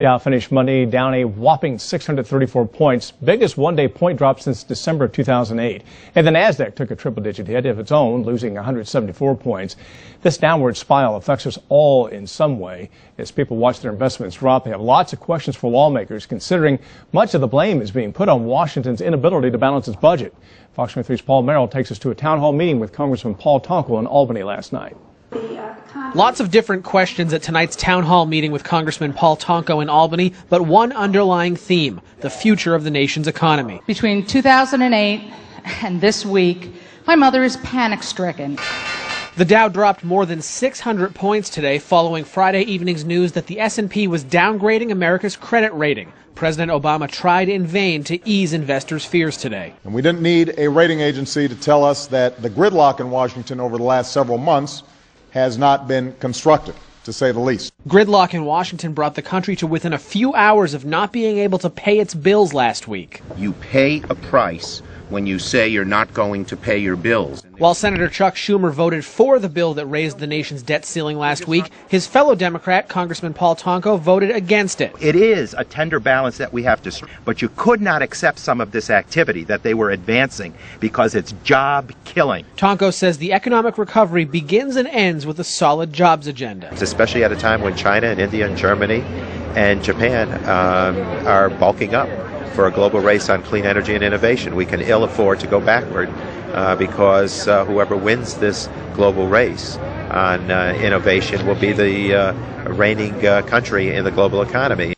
Dow finished Monday down a whopping 634 points, biggest one-day point drop since December of 2008. And the Nasdaq took a triple-digit hit of its own, losing 174 points. This downward spiral affects us all in some way. As people watch their investments drop, they have lots of questions for lawmakers, considering much of the blame is being put on Washington's inability to balance its budget. Fox 23's Paul Merrill takes us to a town hall meeting with Congressman Tonko in Albany last night. Lots of different questions at tonight's town hall meeting with Congressman Tonko in Albany, but one underlying theme, the future of the nation's economy. Between 2008 and this week, my mother is panic-stricken. The Dow dropped more than 600 points today following Friday evening's news that the S&P was downgrading America's credit rating. President Obama tried in vain to ease investors' fears today. And we didn't need a rating agency to tell us that the gridlock in Washington over the last several months has not been constructive, to say the least. Gridlock in Washington brought the country to within a few hours of not being able to pay its bills last week. You pay a price when you say you're not going to pay your bills. While Senator Chuck Schumer voted for the bill that raised the nation's debt ceiling last week, his fellow Democrat, Congressman Tonko, voted against it. It is a tender balance that we have to strike, but you could not accept some of this activity that they were advancing because it's job killing. Tonko says the economic recovery begins and ends with a solid jobs agenda. Especially at a time when China and India and Germany and Japan are bulking up for a global race on clean energy and innovation. We can ill afford to go backward because whoever wins this global race on innovation will be the reigning country in the global economy.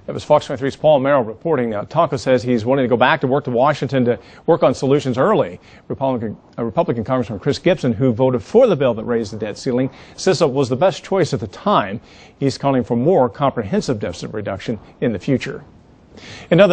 That was Fox 23's Paul Merrill reporting. Tonko says he's willing to go back to work to Washington to work on solutions early. Republican Congressman Chris Gibson, who voted for the bill that raised the debt ceiling, says it was the best choice at the time. He's calling for more comprehensive deficit reduction in the future. In other